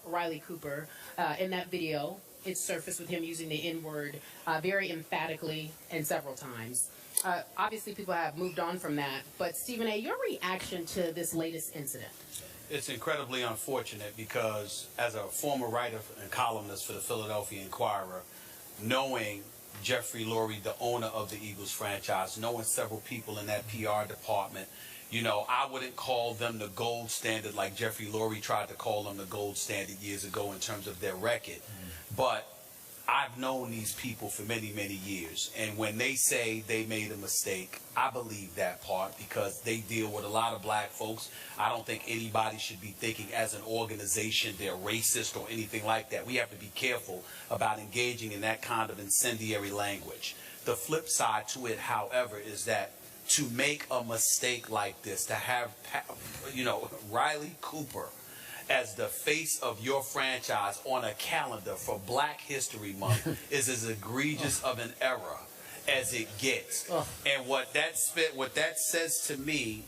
Riley Cooper. In that video, it surfaced with him using the N-word very emphatically and several times. Obviously, people have moved on from that. But, Stephen A., your reaction to this latest incident? It's incredibly unfortunate because as a former writer and columnist for the Philadelphia Inquirer, knowing Jeffrey Lurie, the owner of the Eagles franchise, knowing several people in that PR department, you know, I wouldn't call them the gold standard like Jeffrey Lurie tried to call them the gold standard years ago in terms of their record. But I've known these people for many, many years. And when they say they made a mistake, I believe that part because they deal with a lot of black folks. I don't think anybody should be thinking as an organization they're racist or anything like that. We have to be careful about engaging in that kind of incendiary language. The flip side to it, however, is that to make a mistake like this, to have, you know, Riley Cooper as the face of your franchise on a calendar for Black History Month is as egregious of an error as it gets. And what that says to me,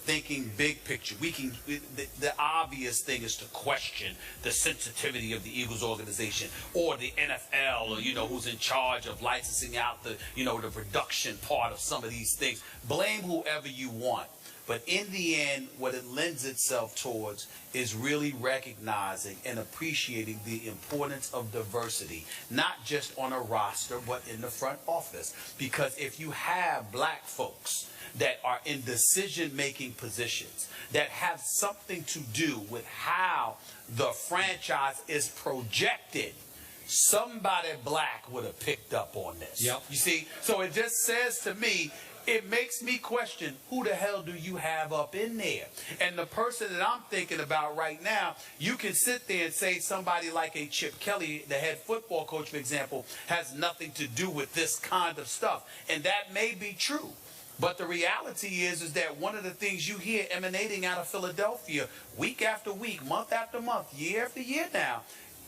thinking big picture, the obvious thing is to question the sensitivity of the Eagles organization or the NFL, or, you know, who's in charge of licensing out the, you know, the production part of some of these things. Blame whoever you want. But in the end, what it lends itself towards is really recognizing and appreciating the importance of diversity, not just on a roster, but in the front office. Because if you have black folks that are in decision-making positions, that have something to do with how the franchise is projected, somebody black would have picked up on this. Yep. You see? So it just says to me, it makes me question, who the hell do you have up in there? And the person that I'm thinking about right now, you can sit there and say somebody like a Chip Kelly, the head football coach, for example, has nothing to do with this kind of stuff. And that may be true. But the reality is that one of the things you hear emanating out of Philadelphia week after week, month after month, year after year now,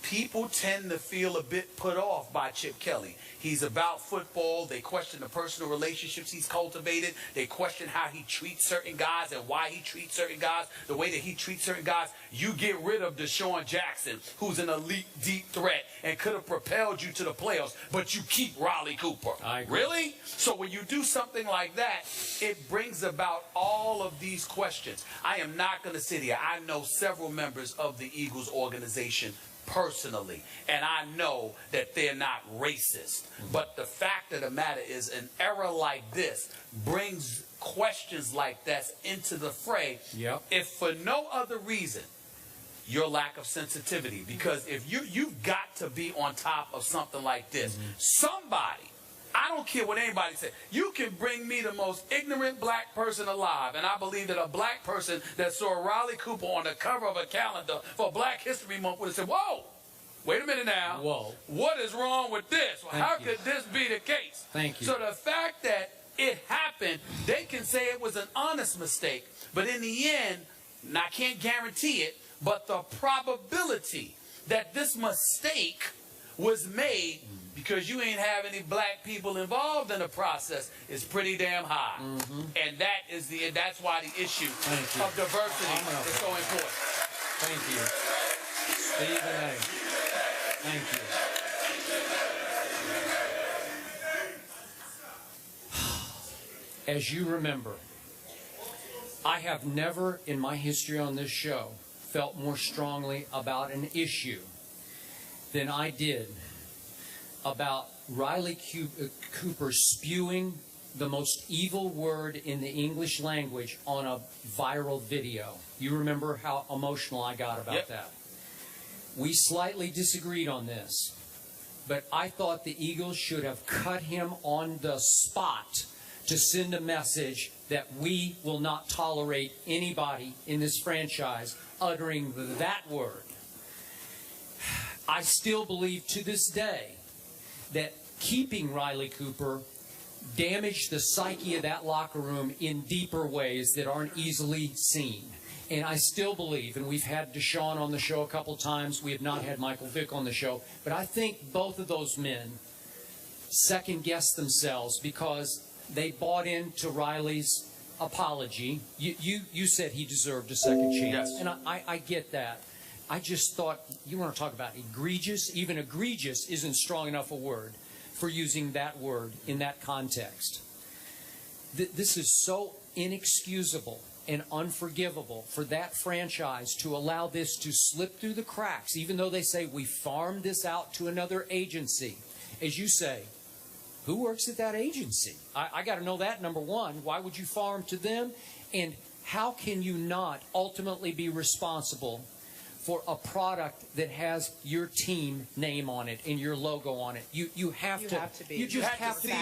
people tend to feel a bit put off by Chip Kelly. He's about football. They question the personal relationships he's cultivated. They question how he treats certain guys and why he treats certain guys the way that he treats certain guys. You get rid of Deshaun Jackson, who's an elite deep threat and could have propelled you to the playoffs, but you keep Riley Cooper. Really? So when you do something like that, it brings about all of these questions. I am not going to sit here. I know several members of the Eagles organization personally, and I know that they're not racist. But the fact of the matter is, an error like this brings questions like that into the fray, if for no other reason, your lack of sensitivity. Because if you've got to be on top of something like this. Somebody, I don't care what anybody says, you can bring me the most ignorant black person alive, and I believe that a black person that saw Riley Cooper on the cover of a calendar for Black History Month would have said, whoa, wait a minute now. Whoa. What is wrong with this? How could this be the case? Thank you. So the fact that it happened, they can say it was an honest mistake, but in the end, and I can't guarantee it, but the probability that this mistake was made because you ain't have any black people involved in the process is pretty damn high. And that's why the issue of diversity is so important. Thank you. Stephen A. Thank you. As you remember, I have never in my history on this show felt more strongly about an issue than I did about Riley Cooper spewing the most evil word in the English language on a viral video. You remember how emotional I got about that. We slightly disagreed on this, but I thought the Eagles should have cut him on the spot to send a message that we will not tolerate anybody in this franchise uttering that word. I still believe to this day that keeping Riley Cooper damaged the psyche of that locker room in deeper ways that aren't easily seen. And I still believe, and we've had Deshaun on the show a couple times, we have not had Michael Vick on the show, but I think both of those men second-guessed themselves because they bought into Riley's apology. You said he deserved a second chance, and I get that. I just thought, you want to talk about egregious? Even egregious isn't strong enough a word for using that word in that context. This is so inexcusable and unforgivable for that franchise to allow this to slip through the cracks, even though they say we farmed this out to another agency. As you say, who works at that agency? I got to know that, number one. Why would you farm to them? And how can you not ultimately be responsible for a product that has your team name on it and your logo on it? You have to be. You just have to be.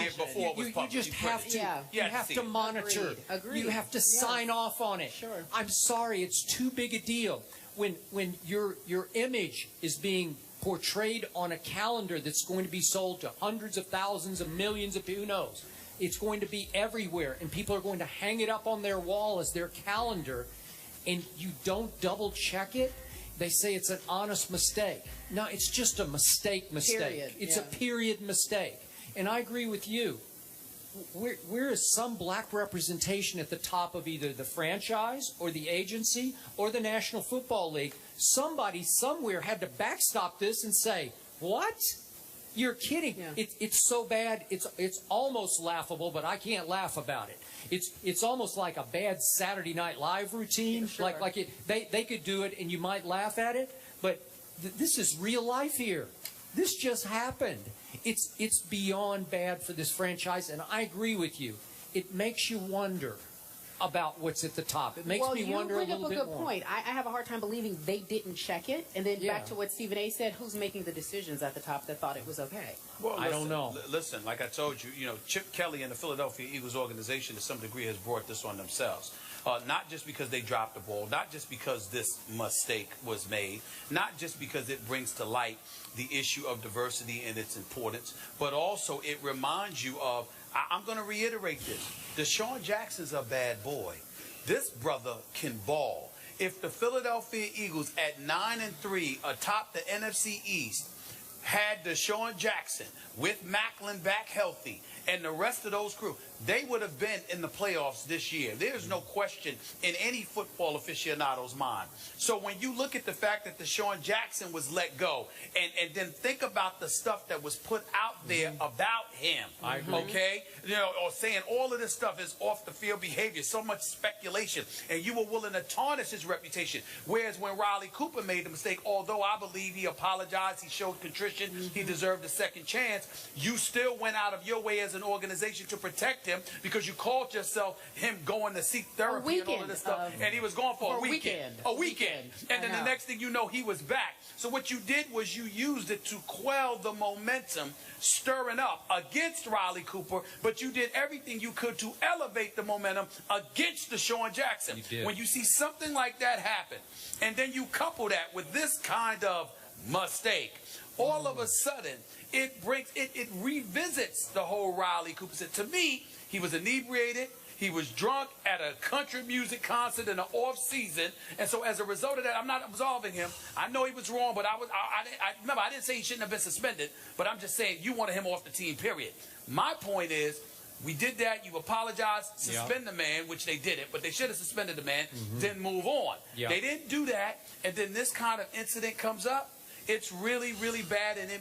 You just have to. You have to monitor. Agreed. You have to sign off on it. Sure. I'm sorry, it's too big a deal. When your image is being portrayed on a calendar that's going to be sold to hundreds of thousands of millions of people, who knows? It's going to be everywhere, and people are going to hang it up on their wall as their calendar, and you don't double check it. They say it's an honest mistake. No, it's just a mistake. Period. It's a period mistake. And I agree with you. Where is some black representation at the top of either the franchise or the agency or the National Football League? Somebody somewhere had to backstop this and say, what? You're kidding. Yeah. It's so bad, it's almost laughable, but I can't laugh about it. It's almost like a bad Saturday Night Live routine. Sure. They could do it and you might laugh at it, but this is real life here. This just happened. It's beyond bad for this franchise, and I agree with you. It makes you wonder about what's at the top. It makes me wonder a little bit more. Well, you bring up a good point. I have a hard time believing they didn't check it. And then back to what Stephen A. said, who's making the decisions at the top that thought it was okay? Well, I don't know. Listen, like I told you, Chip Kelly and the Philadelphia Eagles organization to some degree has brought this on themselves. Not just because they dropped the ball, not just because this mistake was made, not just because it brings to light the issue of diversity and its importance, but also it reminds you of, I'm going to reiterate this, Deshaun Jackson's a bad boy. This brother can ball. If the Philadelphia Eagles at 9-3 atop the NFC East had Deshaun Jackson with Macklin back healthy and the rest of those crew, they would have been in the playoffs this year. There's no question in any football aficionado's mind. So when you look at the fact that Deshaun Jackson was let go, and then think about the stuff that was put out there about him, okay? Or saying all of this stuff is off the field behavior, so much speculation, and you were willing to tarnish his reputation. Whereas when Riley Cooper made the mistake, although I believe he apologized, he showed contrition, he deserved a second chance, you still went out of your way as an organization to protect him because you called yourself him going to seek therapy and all of this stuff, and he was gone for a weekend. And then the next thing you know, he was back. So what you did was you used it to quell the momentum stirring up against Riley Cooper, but you did everything you could to elevate the momentum against Deshaun Jackson. When you see something like that happen, and then you couple that with this kind of mistake, all of a sudden, it revisits the whole Riley Cooper. To me, he was inebriated. He was drunk at a country music concert in the off season, and so as a result of that, I'm not absolving him. I know he was wrong, but remember I didn't say he shouldn't have been suspended. But I'm just saying you wanted him off the team. Period. My point is, we did that. You apologized, suspend the man, which they didn't, but they should have suspended the man, then move on. They didn't do that, and then this kind of incident comes up. It's really, really bad, and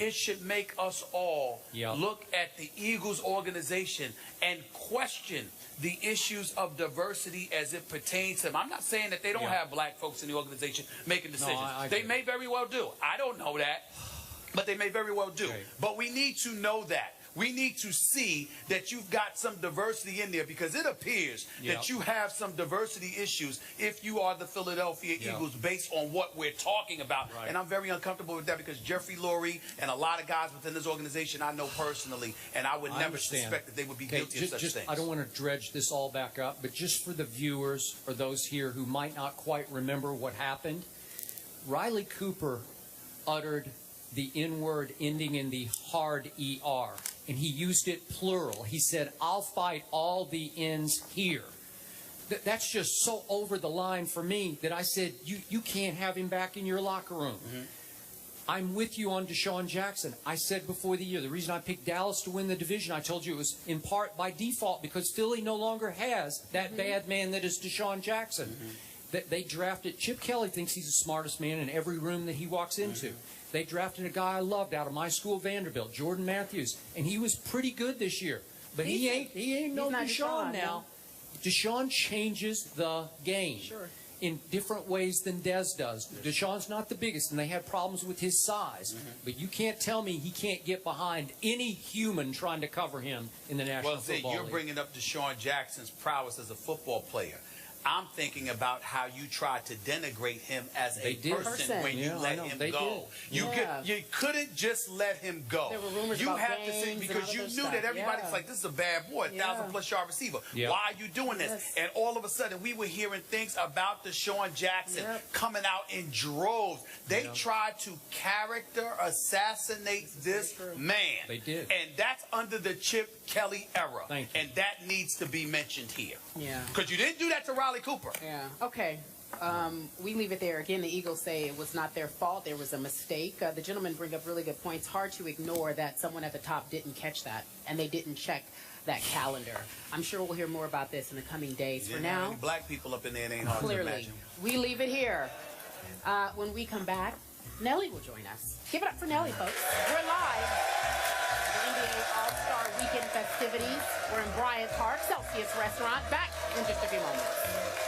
it should make us all look at the Eagles organization and question the issues of diversity as it pertains to them. I'm not saying that they don't have black folks in the organization making decisions. No, they may very well do. I don't know that, but they may very well do. Okay. But we need to know that. We need to see that you've got some diversity in there, because it appears that you have some diversity issues if you are the Philadelphia Eagles based on what we're talking about. And I'm very uncomfortable with that, because Jeffrey Lurie and a lot of guys within this organization I know personally, and I would never suspect that they would be guilty of such things. I don't want to dredge this all back up, but just for the viewers or those here who might not quite remember what happened, Riley Cooper uttered the N-word ending in the hard ER. And he used it plural. He said, I'll fight all the N's here. That's just so over the line for me that I said, you can't have him back in your locker room. I'm with you on Deshaun Jackson. I said before the year, the reason I picked Dallas to win the division, I told you it was in part by default because Philly no longer has that bad man that is Deshaun Jackson. They drafted, Chip Kelly thinks he's the smartest man in every room that he walks into. They drafted a guy I loved out of my school, Vanderbilt, Jordan Matthews, and he was pretty good this year. But he ain't no Deshaun now. Deshaun changes the game in different ways than Dez does. Deshaun's not the biggest, and they had problems with his size. But you can't tell me he can't get behind any human trying to cover him in the National Football League. You're bringing up Deshaun Jackson's prowess as a football player. I'm thinking about how you tried to denigrate him as a person when you let him go. You couldn't just let him go. There were rumors you about have to say, because you knew that everybody's like, this is a bad boy, 1,000+ yard receiver. Why are you doing this? And all of a sudden, we were hearing things about Deshaun Jackson coming out in droves. They tried to character assassinate this man. They did. And that's under the Chip Kelly era. And that needs to be mentioned here. Because you didn't do that to Riley Cooper. Okay. We leave it there. Again, the Eagles say it was not their fault. There was a mistake. The gentlemen bring up really good points. Hard to ignore that someone at the top didn't catch that, and they didn't check that calendar. I'm sure we'll hear more about this in the coming days. For now, black people up in there, it ain't hard to imagine. We leave it here. When we come back, Nelly will join us. Give it up for Nelly, folks. We're live. The NBA All-Star Weekend festivities. We're in Bryant Park, Celsius Restaurant. Back in just a few moments.